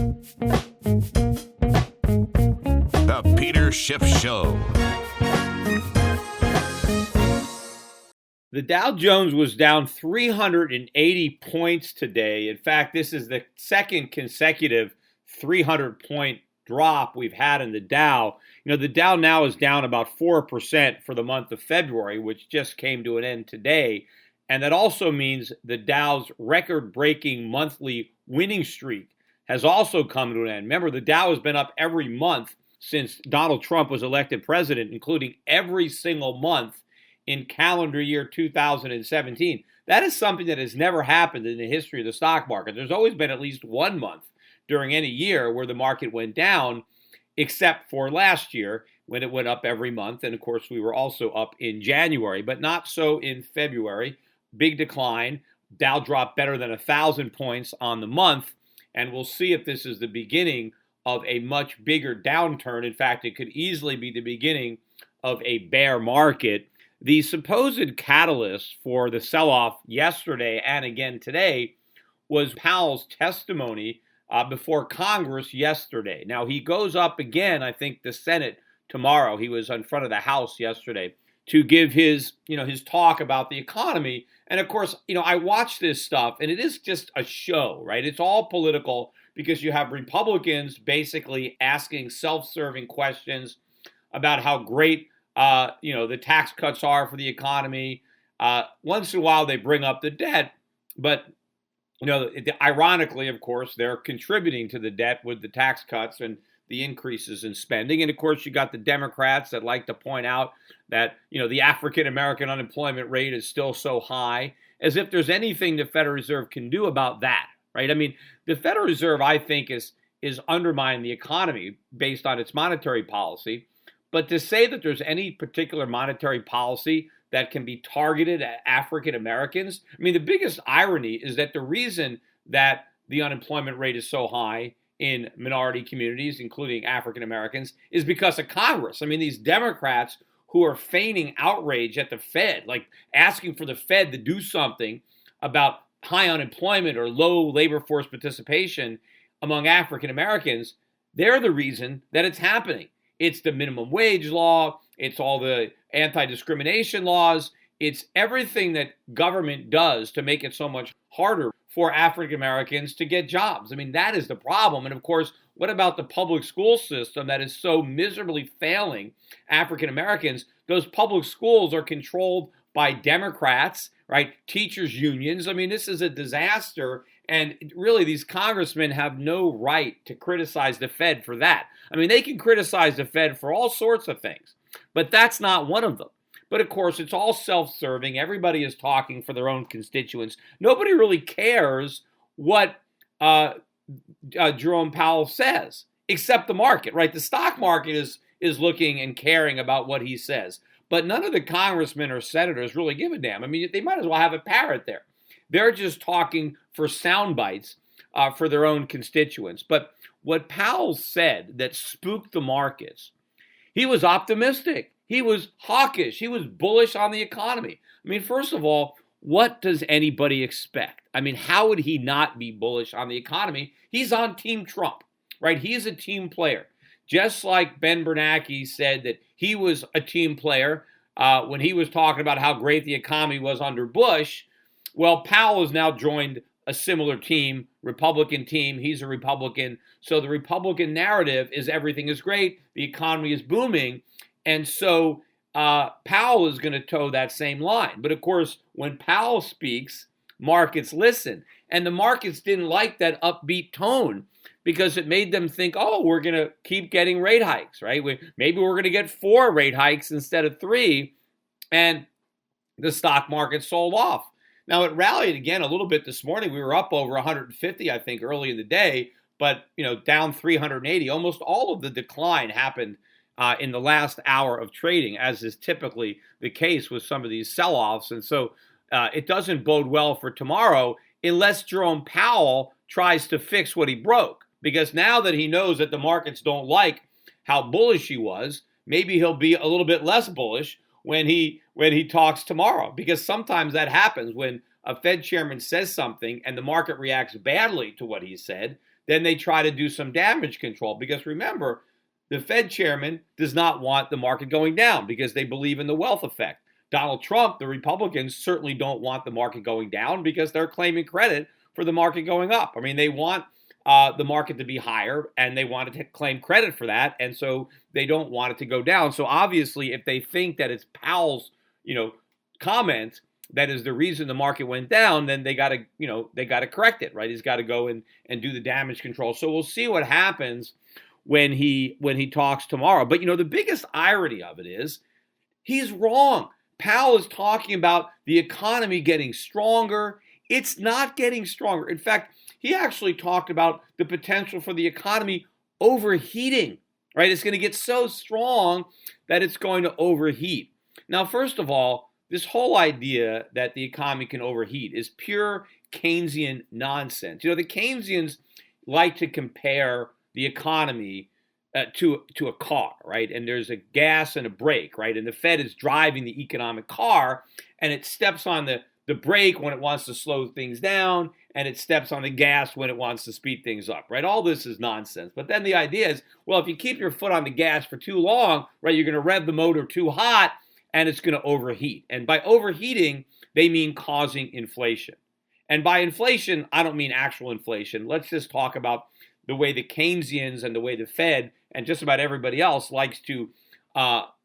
The Peter Schiff Show. The Dow Jones was down 380 points today. In fact, this is the second consecutive 300-point drop we've had in the Dow. You know, the Dow now is down about 4% for the month of February, which just came to an end today. And that also means the Dow's record-breaking monthly winning streak has also come to an end. Remember, the Dow has been up every month since Donald Trump was elected president, including every single month in calendar year 2017. That is something that has never happened in the history of the stock market. There's always been at least 1 month during any year where the market went down, except for last year when it went up every month. And of course, we were also up in January, but not so in February. Big decline. Dow dropped better than 1,000 points on the month. And we'll see if this is the beginning of a much bigger downturn. In fact, it could easily be the beginning of a bear market. The supposed catalyst for the sell-off yesterday and again today was Powell's testimony before Congress yesterday. Now, he goes up again, I think, the Senate tomorrow. He was in front of the House yesterday to give his talk about the economy. And of course, I watch this stuff and it is just a show, right? It's all political because you have Republicans basically asking self-serving questions about how great the tax cuts are for the economy. Once in a while, they bring up the debt, but ironically, of course, they're contributing to the debt with the tax cuts and the increases in spending. And of course, you got the Democrats that like to point out that the African American unemployment rate is still so high, as if there's anything the Federal Reserve can do about that, right? I mean, the Federal Reserve, I think, is undermining the economy based on its monetary policy. But to say that there's any particular monetary policy that can be targeted at African Americans, I mean, the biggest irony is that the reason that the unemployment rate is so high in minority communities, including African Americans, is because of Congress. I mean, these Democrats who are feigning outrage at the Fed, like asking for the Fed to do something about high unemployment or low labor force participation among African Americans, they're the reason that it's happening. It's the minimum wage law. It's all the anti-discrimination laws. It's everything that government does to make it so much harder for African Americans to get jobs. I mean, that is the problem. And of course, what about the public school system that is so miserably failing African Americans? Those public schools are controlled by Democrats, right? Teachers' unions. I mean, this is a disaster. And really, these congressmen have no right to criticize the Fed for that. I mean, they can criticize the Fed for all sorts of things, but that's not one of them. But of course, it's all self-serving. Everybody is talking for their own constituents. Nobody really cares what Jerome Powell says, except the market, right? The stock market is looking and caring about what he says. But none of the congressmen or senators really give a damn. I mean, they might as well have a parrot there. They're just talking for sound bites for their own constituents. But what Powell said that spooked the markets, he was optimistic. He was hawkish. He was bullish on the economy. I mean, first of all, what does anybody expect? I mean, how would he not be bullish on the economy? He's on Team Trump, right? He's a team player. Just like Ben Bernanke said that he was a team player when he was talking about how great the economy was under Bush. Well, Powell has now joined a similar team, Republican team. He's a Republican. So the Republican narrative is everything is great. The economy is booming. And so Powell is going to toe that same line. But of course, when Powell speaks, markets listen. And the markets didn't like that upbeat tone because it made them think, oh, we're going to keep getting rate hikes, right? Maybe we're going to get 4 rate hikes instead of 3. And the stock market sold off. Now, it rallied again a little bit this morning. We were up over 150, I think, early in the day, but, down 380. Almost all of the decline happened in the last hour of trading, as is typically the case with some of these sell-offs. And so it doesn't bode well for tomorrow unless Jerome Powell tries to fix what he broke. Because now that he knows that the markets don't like how bullish he was, maybe he'll be a little bit less bullish when he talks tomorrow, because sometimes that happens when a Fed chairman says something and the market reacts badly to what he said. then they try to do some damage control. Because remember, the Fed chairman does not want the market going down because they believe in the wealth effect. Donald Trump, the Republicans, certainly don't want the market going down because they're claiming credit for the market going up. I mean, they want the market to be higher, and they want to claim credit for that, and so they don't want it to go down. So obviously, if they think that it's Powell's, comment that is the reason the market went down, then they got to correct it, right? He's got to go and do the damage control. So we'll see what happens when he talks tomorrow. But the biggest irony of it is he's wrong. Powell is talking about the economy getting stronger. It's not getting stronger. In fact, he actually talked about the potential for the economy overheating, right? It's going to get so strong that it's going to overheat. Now, first of all, this whole idea that the economy can overheat is pure Keynesian nonsense. The Keynesians like to compare the economy to a car, right? And there's a gas and a brake, right? And the Fed is driving the economic car, and it steps on the brake when it wants to slow things down, and it steps on the gas when it wants to speed things up, right? All this is nonsense. But then the idea is, well, if you keep your foot on the gas for too long, right, you're going to rev the motor too hot, and it's going to overheat. And by overheating, they mean causing inflation. And by inflation, I don't mean actual inflation. Let's just talk about the way the Keynesians and the way the Fed and just about everybody else likes to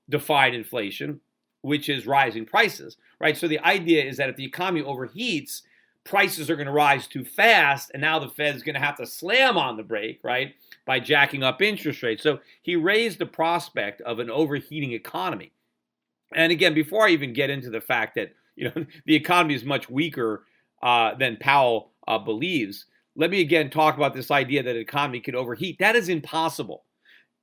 define inflation, which is rising prices, right? So the idea is that if the economy overheats, prices are going to rise too fast, and now the Fed's going to have to slam on the brake, right, by jacking up interest rates. So he raised the prospect of an overheating economy. And again, before I even get into the fact that the economy is much weaker than Powell believes, let me again talk about this idea that an economy can overheat. That is impossible.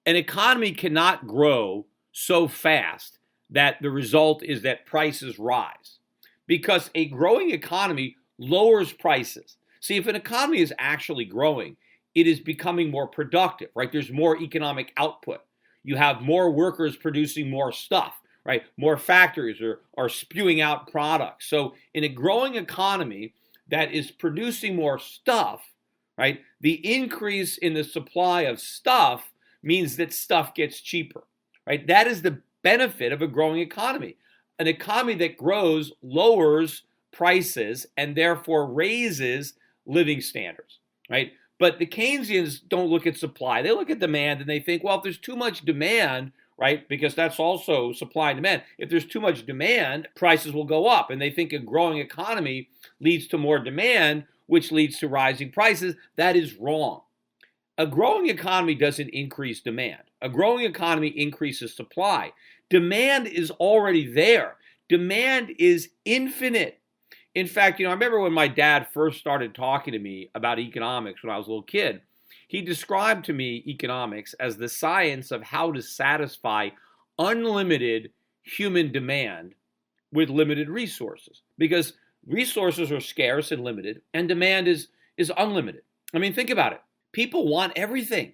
An economy cannot grow so fast that the result is that prices rise, because a growing economy lowers prices. See, if an economy is actually growing, it is becoming more productive, right? There's more economic output. You have more workers producing more stuff, right? More factories are spewing out products. So in a growing economy that is producing more stuff, right, the increase in the supply of stuff means that stuff gets cheaper, right? That is the benefit of a growing economy. An economy that grows lowers prices and therefore raises living standards, right? But the Keynesians don't look at supply. They look at demand and they think, well, if there's too much demand, right, because that's also supply and demand. If there's too much demand, prices will go up. And they think a growing economy leads to more demand, which leads to rising prices. That is wrong. A growing economy doesn't increase demand. A growing economy increases supply. Demand is already there. Demand is infinite. In fact, I remember when my dad first started talking to me about economics when I was a little kid, he described to me economics as the science of how to satisfy unlimited human demand with limited resources, because resources are scarce and limited, and demand is unlimited. I mean, think about it. People want everything,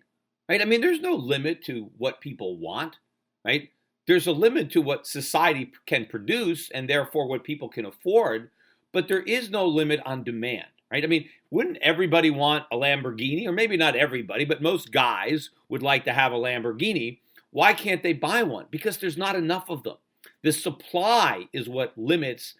right? I mean, there's no limit to what people want, right? There's a limit to what society can produce and therefore what people can afford, but there is no limit on demand, right? I mean, wouldn't everybody want a Lamborghini? Or maybe not everybody, but most guys would like to have a Lamborghini. Why can't they buy one? Because there's not enough of them. The supply is what limits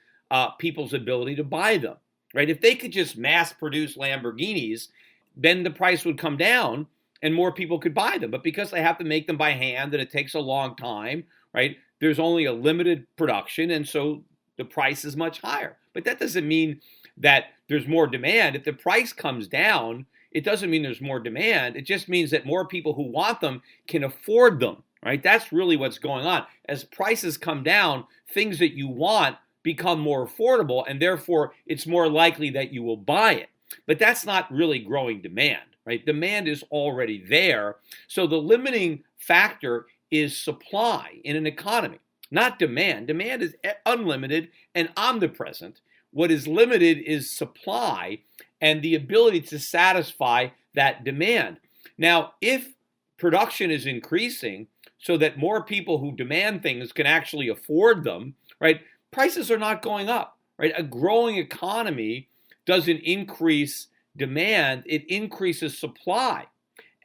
people's ability to buy them, right? If they could just mass produce Lamborghinis, then the price would come down and more people could buy them. But because they have to make them by hand and it takes a long time, right? There's only a limited production, and so the price is much higher. But that doesn't mean that there's more demand. If the price comes down, it doesn't mean there's more demand. It just means that more people who want them can afford them, right? That's really what's going on. As prices come down, things that you want become more affordable, and therefore it's more likely that you will buy it. But that's not really growing demand, right? Demand is already there. So the limiting factor is supply in an economy, not demand. Demand is unlimited and omnipresent. What is limited is supply and the ability to satisfy that demand. Now, if production is increasing so that more people who demand things can actually afford them, right, prices are not going up, right? A growing economy doesn't increase demand, it increases supply.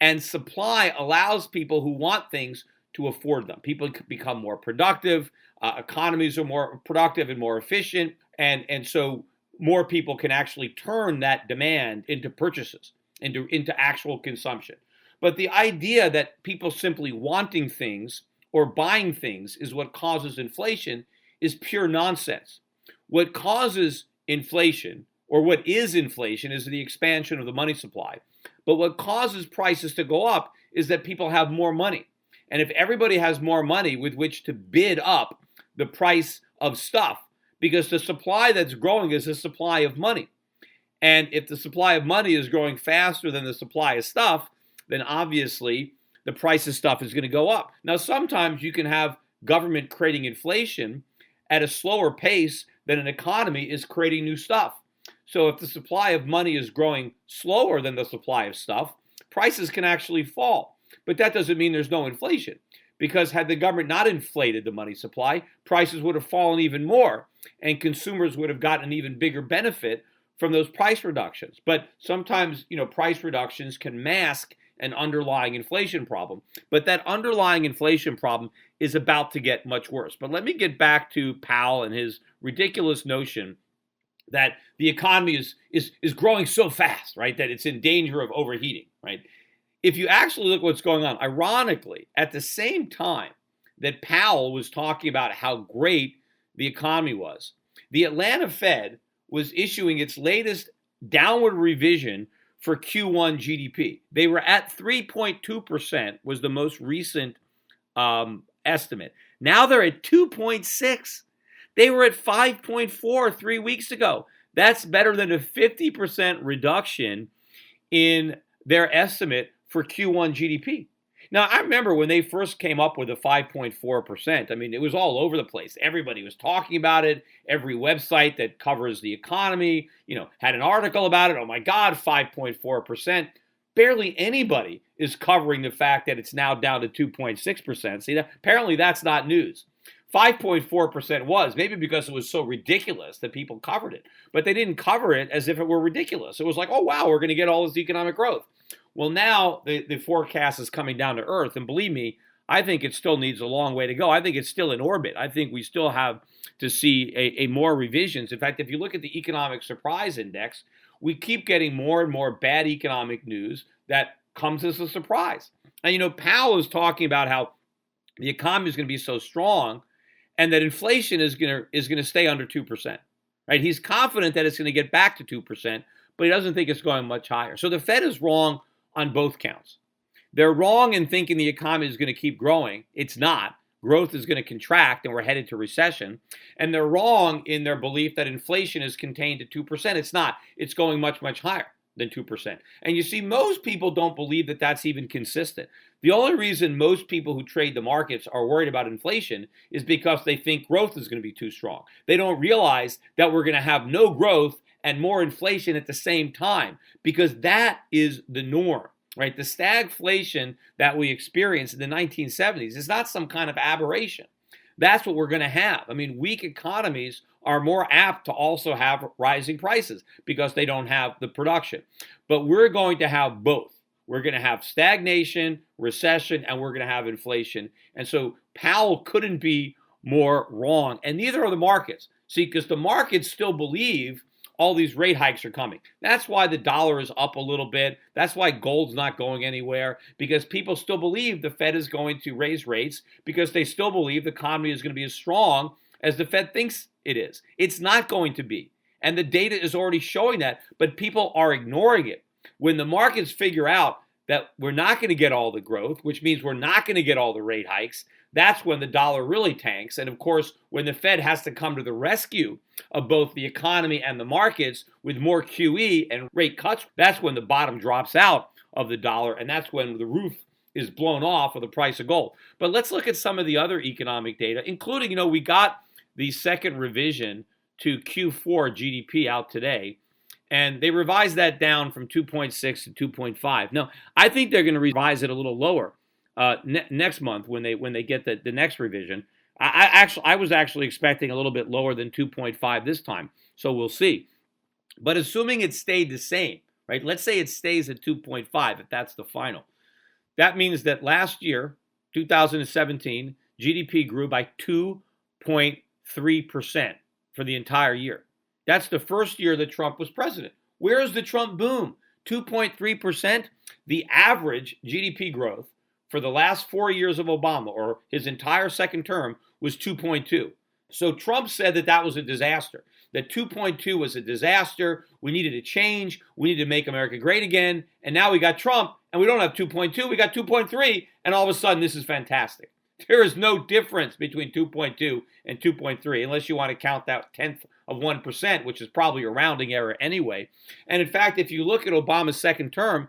And supply allows people who want things to afford them. People become more productive. Economies are more productive and more efficient. And so more people can actually turn that demand into purchases, into actual consumption. But the idea that people simply wanting things or buying things is what causes inflation is pure nonsense. What causes inflation, or what is inflation, is the expansion of the money supply. But what causes prices to go up is that people have more money. And if everybody has more money with which to bid up the price of stuff, because the supply that's growing is the supply of money. And if the supply of money is growing faster than the supply of stuff, then obviously the price of stuff is going to go up. Now, sometimes you can have government creating inflation at a slower pace than an economy is creating new stuff. So if the supply of money is growing slower than the supply of stuff, prices can actually fall. But that doesn't mean there's no inflation, because had the government not inflated the money supply, prices would have fallen even more, and consumers would have gotten an even bigger benefit from those price reductions. But sometimes, price reductions can mask an underlying inflation problem. But that underlying inflation problem is about to get much worse. But let me get back to Powell and his ridiculous notion that the economy is growing so fast, right, that it's in danger of overheating, right? If you actually look at what's going on, ironically, at the same time that Powell was talking about how great the economy was, the Atlanta Fed was issuing its latest downward revision for Q1 GDP. They were at 3.2%, was the most recent estimate. Now they're at 2.6. They were at 5.4 3 weeks ago. That's better than a 50% reduction in their estimate for Q1 GDP. Now, I remember when they first came up with a 5.4%, I mean, it was all over the place. Everybody was talking about it. Every website that covers the economy, had an article about it. Oh my God, 5.4%. Barely anybody is covering the fact that it's now down to 2.6%. See, apparently that's not news. 5.4% was, maybe because it was so ridiculous that people covered it. But they didn't cover it as if it were ridiculous. It was like, oh, wow, we're going to get all this economic growth. Well, now the forecast is coming down to earth. And believe me, I think it still needs a long way to go. I think it's still in orbit. I think we still have to see a more revisions. In fact, if you look at the economic surprise index, we keep getting more and more bad economic news that comes as a surprise. And, Powell is talking about how the economy is going to be so strong and that inflation is going to stay under 2%. Right? He's confident that it's going to get back to 2%, but he doesn't think it's going much higher. So the Fed is wrong on both counts. They're wrong in thinking the economy is going to keep growing. It's not. Growth is going to contract and we're headed to recession. And they're wrong in their belief that inflation is contained to 2%. It's not. It's going much, much higher than 2%. And you see, most people don't believe that that's even consistent. The only reason most people who trade the markets are worried about inflation is because they think growth is going to be too strong. They don't realize that we're going to have no growth and more inflation at the same time, because that is the norm, right? The stagflation that we experienced in the 1970s is not some kind of aberration. That's what we're going to have. I mean, weak economies are more apt to also have rising prices because they don't have the production. But we're going to have both. We're going to have stagnation, recession, and we're going to have inflation. And so Powell couldn't be more wrong. And neither are the markets. See, because the markets still believe all these rate hikes are coming. That's why the dollar is up a little bit. That's why gold's not going anywhere, because people still believe the Fed is going to raise rates because they still believe the economy is going to be as strong as the Fed thinks it is. It's not going to be. And the data is already showing that, but people are ignoring it. When the markets figure out that we're not going to get all the growth, which means we're not going to get all the rate hikes, that's when the dollar really tanks. And of course, when the Fed has to come to the rescue of both the economy and the markets with more QE and rate cuts, that's when the bottom drops out of the dollar. And that's when the roof is blown off of the price of gold. But let's look at some of the other economic data, including, we got the second revision to Q4 GDP out today. And they revised that down from 2.6 to 2.5. Now, I think they're going to revise it a little lower next month when they get the next revision. I was actually expecting a little bit lower than 2.5 this time, so we'll see. But assuming it stayed the same, right? Let's say it stays at 2.5 if that's the final. That means that last year, 2017, GDP grew by 2.3% for the entire year. That's the first year that Trump was president. Where is the Trump boom? 2.3%. The average GDP growth for the last 4 years of Obama, or his entire second term, was 2.2. So Trump said that that was a disaster, that 2.2 was a disaster. We needed a change. We needed to make America great again. And now we got Trump, and we don't have 2.2. We got 2.3, and all of a sudden this is fantastic. There is no difference between 2.2 and 2.3, unless you want to count that tenth of 1%, which is probably a rounding error anyway. And in fact, if you look at Obama's second term,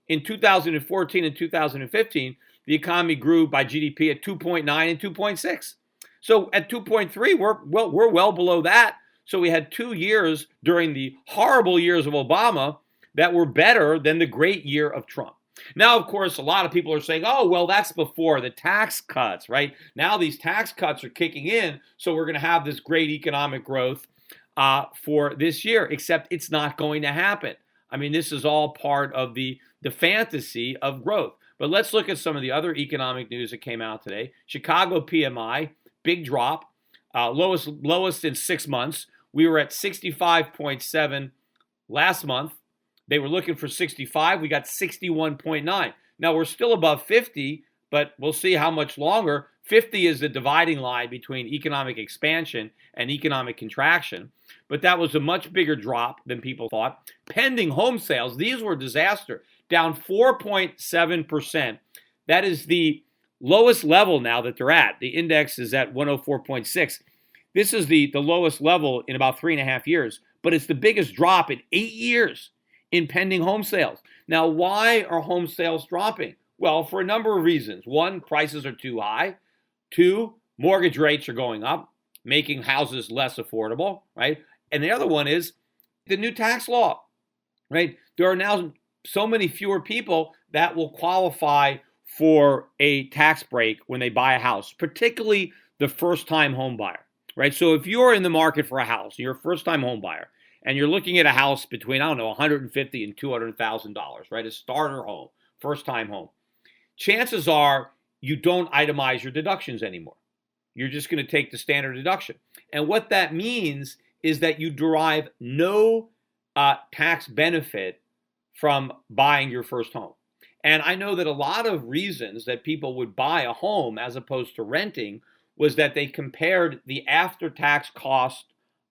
in 2014 and 2015, the economy grew by GDP at 2.9 and 2.6. So at 2.3, we're well below that. So we had 2 years during the horrible years of Obama that were better than the great year of Trump. Now, of course, a lot of people are saying, oh, well, that's before the tax cuts, right? Now these tax cuts are kicking in, so we're going to have this great economic growth for this year, except it's not going to happen. I mean, this is all part of the fantasy of growth. But let's look at some of the other economic news that came out today. Chicago PMI, big drop, lowest in 6 months. We were at 65.7 last month. They were looking for 65. We got 61.9. Now, we're still above 50, but we'll see how much longer. 50 is the dividing line between economic expansion and economic contraction. But that was a much bigger drop than people thought. Pending home sales, these were a disaster, down 4.7%. That is the lowest level now that they're at. The index is at 104.6. This is the lowest level in about 3.5 years, but it's the biggest drop in 8 years in pending home sales. Now, why are home sales dropping? Well, for a number of reasons. One, prices are too high. Two, mortgage rates are going up, making houses less affordable, right? And the other one is the new tax law, right? There are now so many fewer people that will qualify for a tax break when they buy a house, particularly the first-time home buyer, right? So if you're in the market for a house, you're a first-time home buyer, and you're looking at a house between, I don't know, $150,000 and $200,000, right? A starter home, first-time home. Chances are you don't itemize your deductions anymore. You're just going to take the standard deduction. And what that means is that you derive no tax benefit from buying your first home. And I know that a lot of reasons that people would buy a home as opposed to renting was that they compared the after-tax cost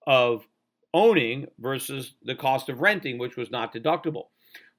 of owning versus the cost of renting, which was not deductible.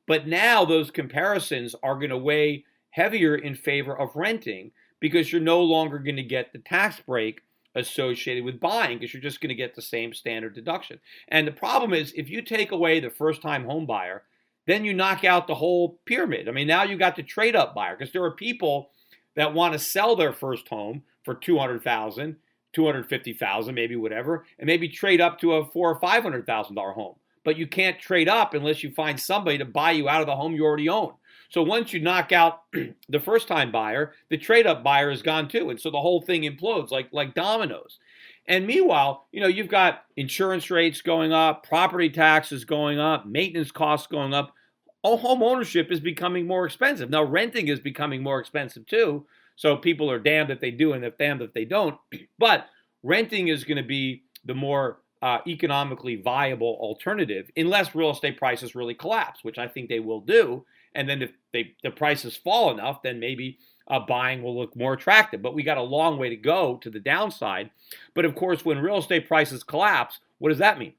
But now those comparisons are going to weigh heavier in favor of renting because you're no longer going to get the tax break associated with buying because you're just going to get the same standard deduction. And the problem is if you take away the first-time home buyer, then you knock out the whole pyramid. I mean, now you got the trade-up buyer because there are people that want to sell their first home for $200,000, $250,000, maybe whatever, and maybe trade up to a $400,000 or $500,000 home. But you can't trade up unless you find somebody to buy you out of the home you already own. So once you knock out the first-time buyer, the trade-up buyer is gone too, and so the whole thing implodes like dominoes. And meanwhile, you've got insurance rates going up, property taxes going up, maintenance costs going up. All home ownership is becoming more expensive. Now, renting is becoming more expensive too. So people are damned if they do and they're damned if they don't. But renting is going to be the more economically viable alternative unless real estate prices really collapse, which I think they will do. And then if the prices fall enough, then maybe buying will look more attractive. But we got a long way to go to the downside. But of course, when real estate prices collapse, what does that mean?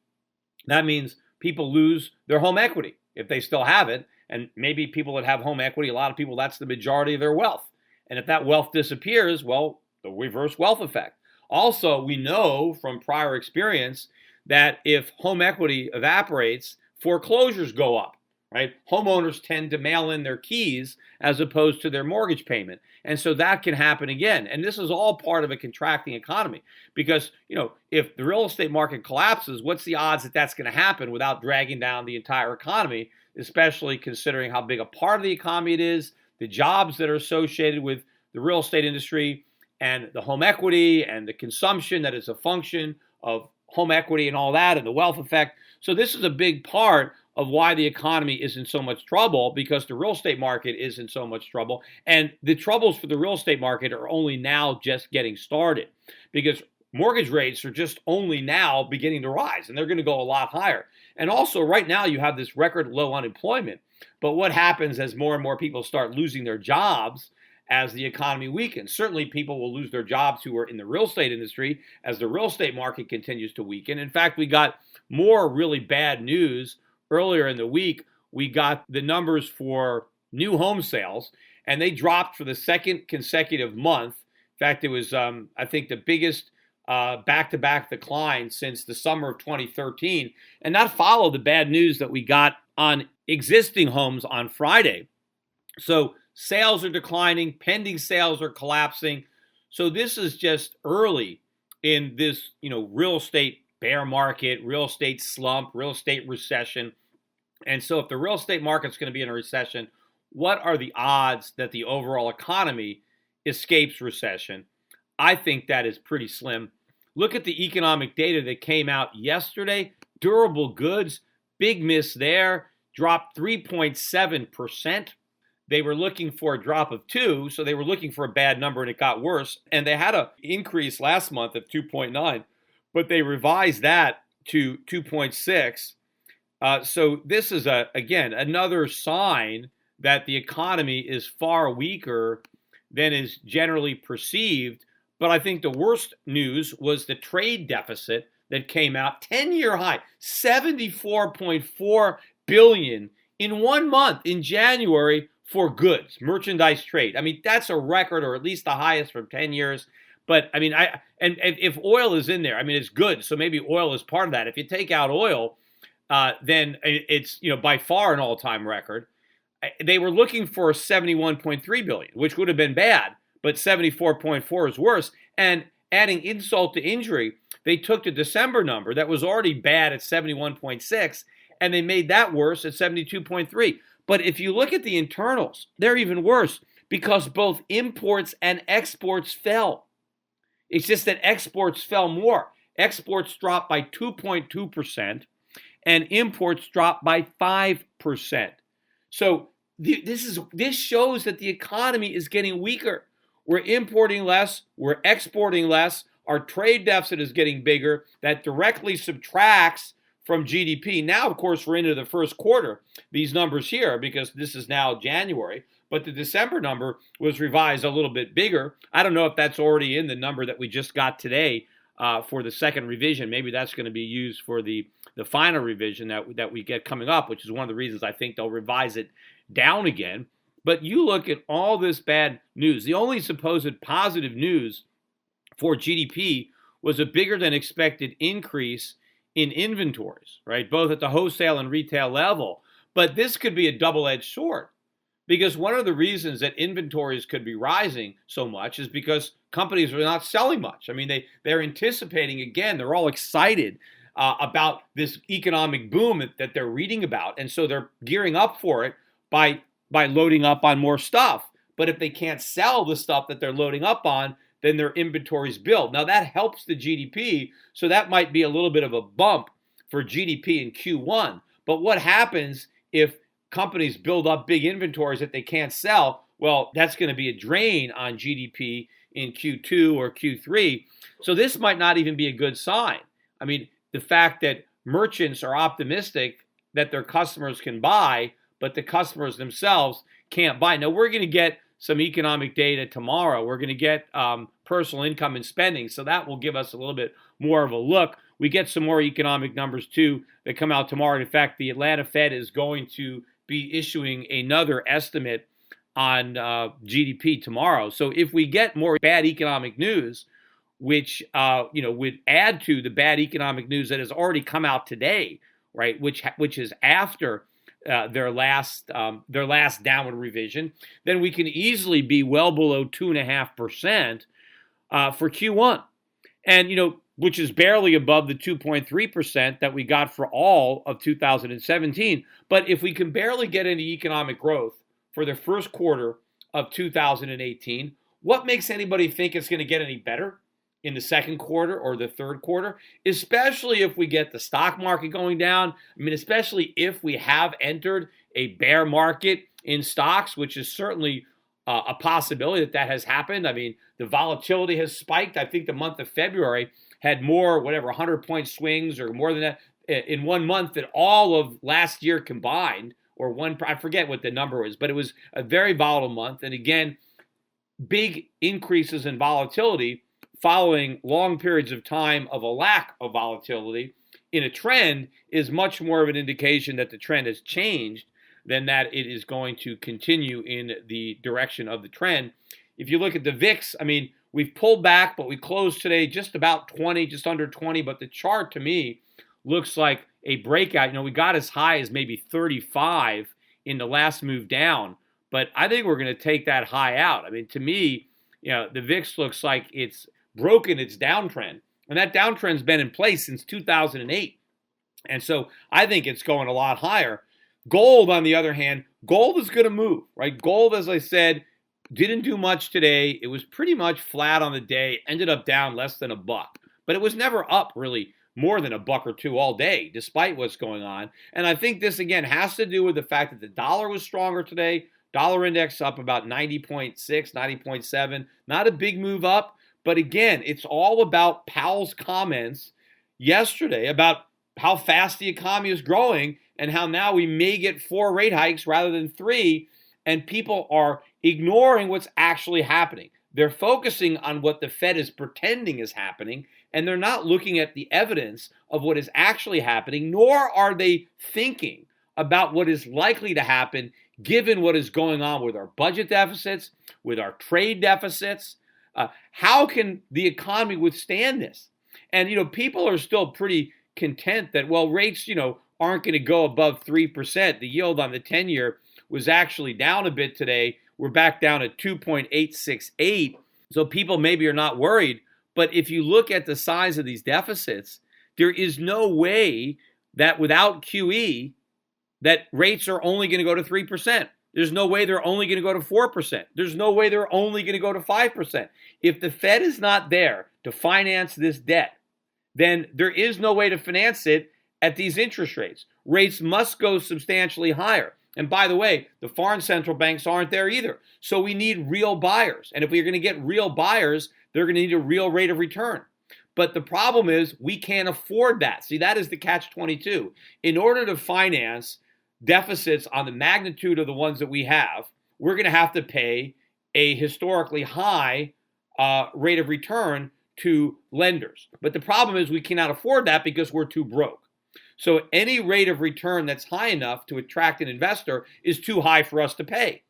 That means people lose their home equity if they still have it. And maybe people that have home equity, a lot of people, that's the majority of their wealth. And if that wealth disappears, well, the reverse wealth effect. Also, we know from prior experience that if home equity evaporates, foreclosures go up. Right? Homeowners tend to mail in their keys as opposed to their mortgage payment. And so that can happen again. And this is all part of a contracting economy because, if the real estate market collapses, what's the odds that that's going to happen without dragging down the entire economy, especially considering how big a part of the economy it is, the jobs that are associated with the real estate industry and the home equity and the consumption that is a function of home equity and all that and the wealth effect. So this is a big part of why the economy is in so much trouble, because the real estate market is in so much trouble. And the troubles for the real estate market are only now just getting started, because mortgage rates are just only now beginning to rise, and they're going to go a lot higher. And also right now you have this record low unemployment. But what happens as more and more people start losing their jobs as the economy weakens? Certainly people will lose their jobs who are in the real estate industry as the real estate market continues to weaken. In fact, we got more really bad news earlier in the week. We got the numbers for new home sales, and they dropped for the second consecutive month. In fact, it was, I think, the biggest back-to-back decline since the summer of 2013. And that followed the bad news that we got on existing homes on Friday. So sales are declining, pending sales are collapsing. So this is just early in this, real estate bear market, real estate slump, real estate recession. And so if the real estate market's going to be in a recession, what are the odds that the overall economy escapes recession? I think that is pretty slim. Look at the economic data that came out yesterday. Durable goods, big miss there, dropped 3.7%. They were looking for a drop of 2, so they were looking for a bad number, and it got worse. And they had an increase last month of 2.9, but they revised that to 2.6. So this is, again, another sign that the economy is far weaker than is generally perceived. But I think the worst news was the trade deficit that came out, 10-year high, $74.4 billion in 1 month in January for goods, merchandise trade. I mean, that's a record, or at least the highest from 10 years. But I mean, and if oil is in there, I mean, it's good. So maybe oil is part of that. If you take out oil, then it's, by far an all-time record. They were looking for 71.3 billion, which would have been bad, but 74.4 is worse. And adding insult to injury, they took the December number that was already bad at 71.6, and they made that worse at 72.3. But if you look at the internals, they're even worse, because both imports and exports fell. It's just that exports fell more. Exports dropped by 2.2%, and imports dropped by 5%. So this shows that the economy is getting weaker. We're importing less, we're exporting less, our trade deficit is getting bigger. That directly subtracts from GDP. Now, of course, we're into the first quarter, these numbers here, because this is now January, but the December number was revised a little bit bigger. I don't know if that's already in the number that we just got today for the second revision. Maybe that's going to be used for the final revision that we get coming up, which is one of the reasons I think they'll revise it down again. But you look at all this bad news. The only supposed positive news for GDP was a bigger than expected increase in inventories, right? Both at the wholesale and retail level. But this could be a double-edged sword, because one of the reasons that inventories could be rising so much is because companies are not selling much. I mean, they're anticipating, again, they're all excited about this economic boom that they're reading about. And so they're gearing up for it by loading up on more stuff. But if they can't sell the stuff that they're loading up on, then their inventories build. Now that helps the GDP, so that might be a little bit of a bump for GDP in Q1. But what happens if companies build up big inventories that they can't sell? Well, that's going to be a drain on GDP in Q2 or Q3. So this might not even be a good sign. I mean, the fact that merchants are optimistic that their customers can buy, but the customers themselves can't buy. Now, we're going to get some economic data tomorrow. We're going to get personal income and spending, so that will give us a little bit more of a look. We get some more economic numbers, too, that come out tomorrow. In fact, the Atlanta Fed is going to be issuing another estimate on GDP tomorrow. So if we get more bad economic news, which would add to the bad economic news that has already come out today, right, which is after their last downward revision, then we can easily be well below 2.5% for Q1, and which is barely above the 2.3% that we got for all of 2017. But if we can barely get into economic growth for the first quarter of 2018, what makes anybody think it's going to get any better in the second quarter or the third quarter, especially if we get the stock market going down. I mean, especially if we have entered a bear market in stocks, which is certainly a possibility that has happened. I mean, the volatility has spiked. I think the month of February had more, 100-point swings or more than that in 1 month than all of last year combined, or I forget what the number was, but it was a very volatile month. And again, big increases in volatility following long periods of time of a lack of volatility in a trend is much more of an indication that the trend has changed than that it is going to continue in the direction of the trend. If you look at the VIX, I mean, we've pulled back, but we closed today just about 20, just under 20. But the chart to me looks like a breakout. We got as high as maybe 35 in the last move down, but I think we're going to take that high out. I mean, to me, the VIX looks like it's broken its downtrend, and that downtrend's been in place since 2008. And so I think it's going a lot higher. Gold, on the other hand, gold is going to move, right? Gold, as I said, didn't do much today. It was pretty much flat on the day, ended up down less than $1, but it was never up really more than $1 or $2 all day, despite what's going on. And I think this, again, has to do with the fact that the dollar was stronger today. Dollar index up about 90.6, 90.7. Not a big move up, but again, it's all about Powell's comments yesterday about how fast the economy is growing and how now we may get 4 rate hikes rather than 3, and people are ignoring what's actually happening. They're focusing on what the Fed is pretending is happening, and they're not looking at the evidence of what is actually happening, nor are they thinking about what is likely to happen given what is going on with our budget deficits, with our trade deficits. How can the economy withstand this? And, people are still pretty content that, rates, aren't going to go above 3%. The yield on the 10-year was actually down a bit today. We're back down at 2.868. So people maybe are not worried. But if you look at the size of these deficits, there is no way that without QE, that rates are only going to go to 3%. There's no way they're only going to go to 4%. There's no way they're only going to go to 5%. If the Fed is not there to finance this debt, then there is no way to finance it at these interest rates. Rates must go substantially higher. And by the way, the foreign central banks aren't there either. So we need real buyers. And if we're going to get real buyers, they're going to need a real rate of return. But the problem is we can't afford that. See, that is the catch-22. In order to finance deficits on the magnitude of the ones that we have, we're going to have to pay a historically high rate of return to lenders. But the problem is we cannot afford that because we're too broke. So any rate of return that's high enough to attract an investor is too high for us to pay,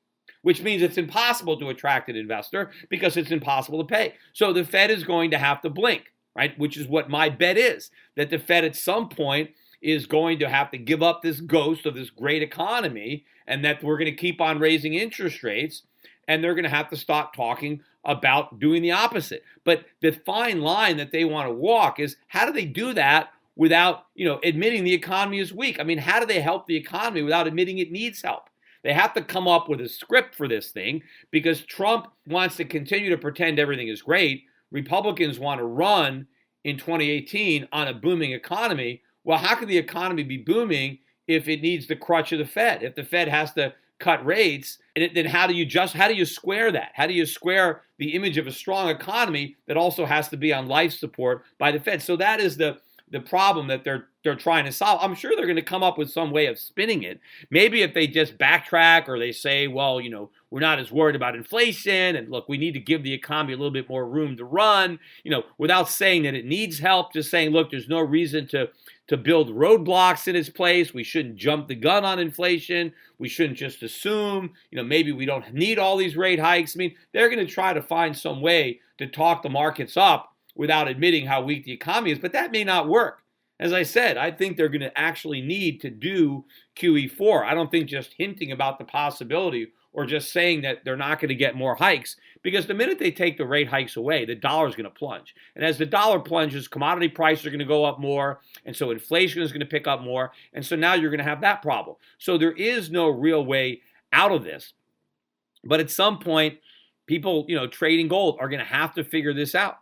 which means it's impossible to attract an investor because it's impossible to pay. So the Fed is going to have to blink, right? Which is what my bet is, that the Fed at some point is going to have to give up this ghost of this great economy, and that we're going to keep on raising interest rates, and they're going to have to stop talking about doing the opposite. But the fine line that they want to walk is, how do they do that without, admitting the economy is weak? I mean, how do they help the economy without admitting it needs help? They have to come up with a script for this thing because Trump wants to continue to pretend everything is great. Republicans want to run in 2018 on a booming economy. Well, how can the economy be booming if it needs the crutch of the Fed? If the Fed has to cut rates, then how do you square that? How do you square the image of a strong economy that also has to be on life support by the Fed? So that is the problem that they're trying to solve. I'm sure they're going to come up with some way of spinning it. Maybe if they just backtrack, or they say, well, we're not as worried about inflation, and look, we need to give the economy a little bit more room to run, without saying that it needs help, just saying, look, there's no reason to build roadblocks in its place. We shouldn't jump the gun on inflation. We shouldn't just assume, maybe we don't need all these rate hikes. I mean, they're going to try to find some way to talk the markets up without admitting how weak the economy is, but that may not work. As I said, I think they're going to actually need to do QE4. I don't think just hinting about the possibility or just saying that they're not going to get more hikes, because the minute they take the rate hikes away, the dollar is going to plunge. And as the dollar plunges, commodity prices are going to go up more, and so inflation is going to pick up more, and so now you're going to have that problem. So there is no real way out of this. But at some point, people, trading gold are going to have to figure this out.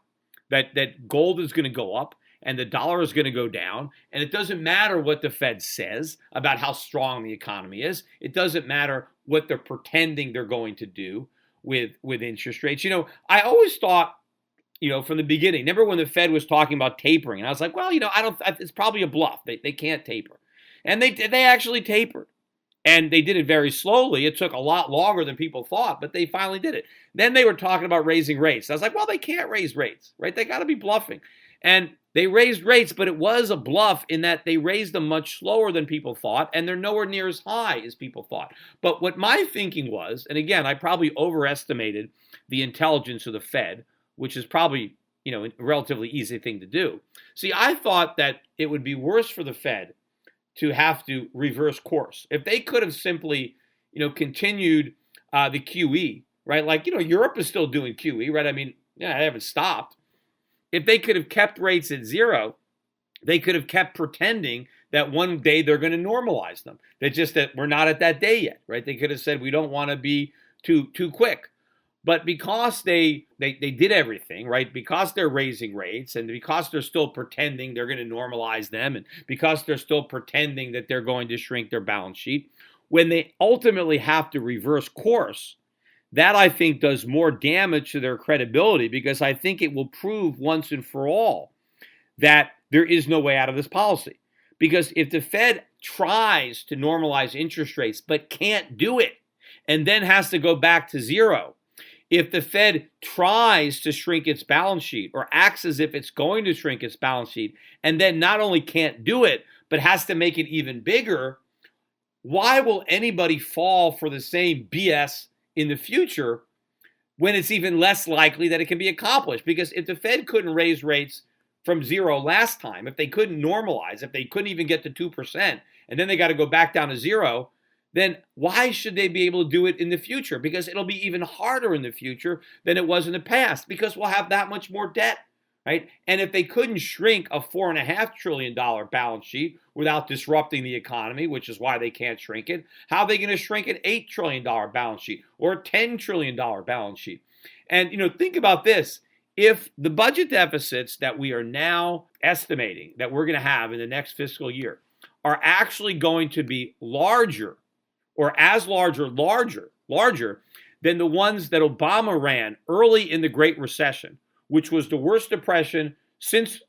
that gold is going to go up and the dollar is going to go down. And it doesn't matter what the Fed says about how strong the economy is. It doesn't matter what they're pretending they're going to do with interest rates. I always thought, from the beginning, remember when the Fed was talking about tapering, and I was like, well, it's probably a bluff. They can't taper. And they actually tapered. And they did it very slowly. It took a lot longer than people thought, but they finally did it. Then they were talking about raising rates. I was like, well, they can't raise rates, right? They got to be bluffing. And they raised rates, but it was a bluff in that they raised them much slower than people thought, and they're nowhere near as high as people thought. But what my thinking was, and again, I probably overestimated the intelligence of the Fed, which is probably, a relatively easy thing to do. See, I thought that it would be worse for the Fed to have to reverse course. If they could have simply, continued the QE, right? Like, Europe is still doing QE, right? I mean, they haven't stopped. If they could have kept rates at zero, they could have kept pretending that one day they're going to normalize them. That we're not at that day yet, right? They could have said, we don't want to be too quick. But because they did everything, right? Because they're raising rates and because they're still pretending they're going to normalize them and because they're still pretending that they're going to shrink their balance sheet, when they ultimately have to reverse course, that I think does more damage to their credibility because I think it will prove once and for all that there is no way out of this policy. Because if the Fed tries to normalize interest rates but can't do it and then has to go back to zero, if the Fed tries to shrink its balance sheet or acts as if it's going to shrink its balance sheet and then not only can't do it, but has to make it even bigger, why will anybody fall for the same BS in the future when it's even less likely that it can be accomplished? Because if the Fed couldn't raise rates from zero last time, if they couldn't normalize, if they couldn't even get to 2%, and then they got to go back down to zero, then why should they be able to do it in the future? Because it'll be even harder in the future than it was in the past because we'll have that much more debt, right? And if they couldn't shrink a $4.5 trillion balance sheet without disrupting the economy, which is why they can't shrink it, how are they going to shrink an $8 trillion balance sheet or a $10 trillion balance sheet? And, think about this. If the budget deficits that we are now estimating that we're going to have in the next fiscal year are actually going to be larger or as larger than the ones that Obama ran early in the Great Recession, which was the worst recession since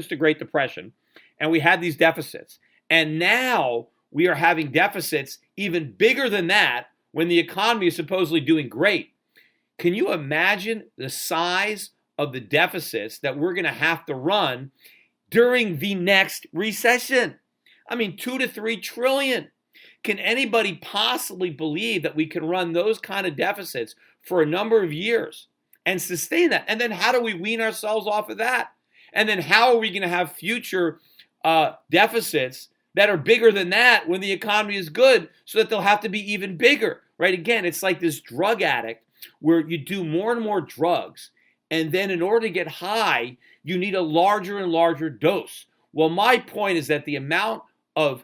the Great Depression. And we had these deficits. And now we are having deficits even bigger than that when the economy is supposedly doing great. Can you imagine the size of the deficits that we're going to have to run during the next recession? I mean, 2 to 3 trillion. Can anybody possibly believe that we can run those kind of deficits for a number of years and sustain that? And then how do we wean ourselves off of that? And then how are we going to have future deficits that are bigger than that when the economy is good so that they'll have to be even bigger, right? Again, it's like this drug addict where you do more and more drugs. And then in order to get high, you need a larger and larger dose. Well, my point is that the amount of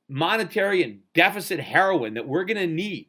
monetary and deficit heroin that we're going to need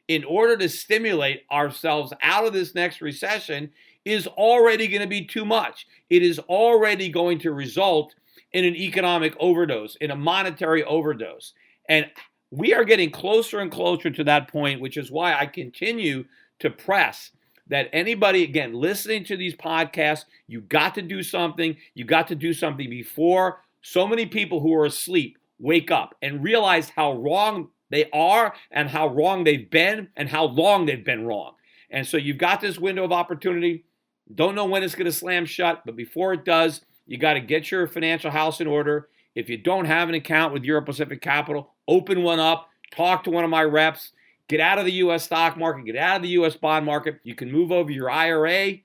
in order to stimulate ourselves out of this next recession is already going to be too much. It is already going to result in an economic overdose, in a monetary overdose. And we are getting closer and closer to that point, which is why I continue to press that anybody, again, listening to these podcasts, you got to do something. You got to do something before so many people who are asleep wake up and realize how wrong they are and how wrong they've been and how long they've been wrong. And so you've got this window of opportunity. Don't know when it's going to slam shut, but before it does, you got to get your financial house in order. If you don't have an account with Euro Pacific Capital, open one up, talk to one of my reps, get out of the U.S. stock market, get out of the U.S. bond market. You can move over your IRA.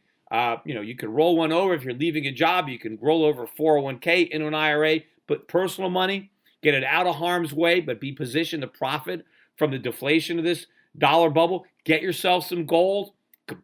You can roll one over. If you're leaving a job, you can roll over a 401k into an IRA, put personal money, get it out of harm's way, but be positioned to profit from the deflation of this dollar bubble. Get yourself some gold,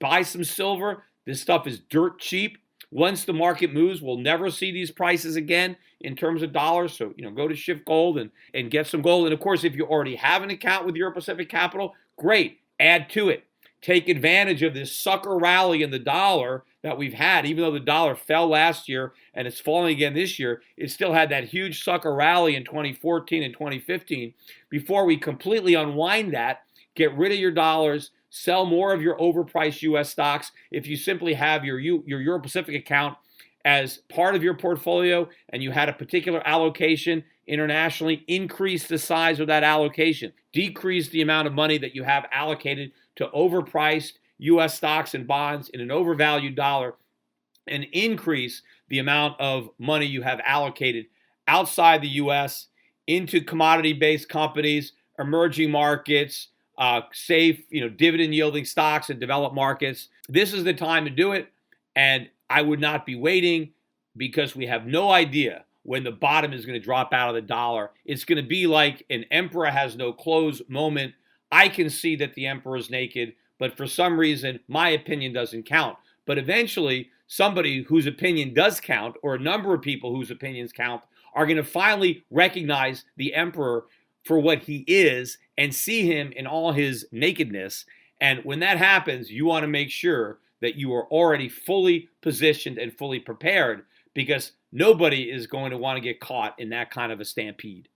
buy some silver. This stuff is dirt cheap. Once the market moves, we'll never see these prices again in terms of dollars. So, go to Schiff Gold and get some gold. And of course, if you already have an account with Euro Pacific Capital, great, add to it. take advantage of this sucker rally in the dollar that we've had. Even though the dollar fell last year and it's falling again this year, it still had that huge sucker rally in 2014 and 2015. Before we completely unwind that, get rid of your dollars, sell more of your overpriced U.S. stocks. If you simply have your Euro-Pacific account as part of your portfolio and you had a particular allocation internationally, increase the size of that allocation. Decrease the amount of money that you have allocated to overpriced U.S. stocks and bonds in an overvalued dollar, and increase the amount of money you have allocated outside the U.S. into commodity-based companies, emerging markets, safe, dividend-yielding stocks in developed markets. This is the time to do it, and I would not be waiting, because we have no idea when the bottom is going to drop out of the dollar. It's going to be like an emperor has no clothes moment. I can see that the emperor is naked, but for some reason, my opinion doesn't count. But eventually, somebody whose opinion does count, or a number of people whose opinions count, are going to finally recognize the emperor for what he is and see him in all his nakedness. And when that happens, you want to make sure that you are already fully positioned and fully prepared, because nobody is going to want to get caught in that kind of a stampede.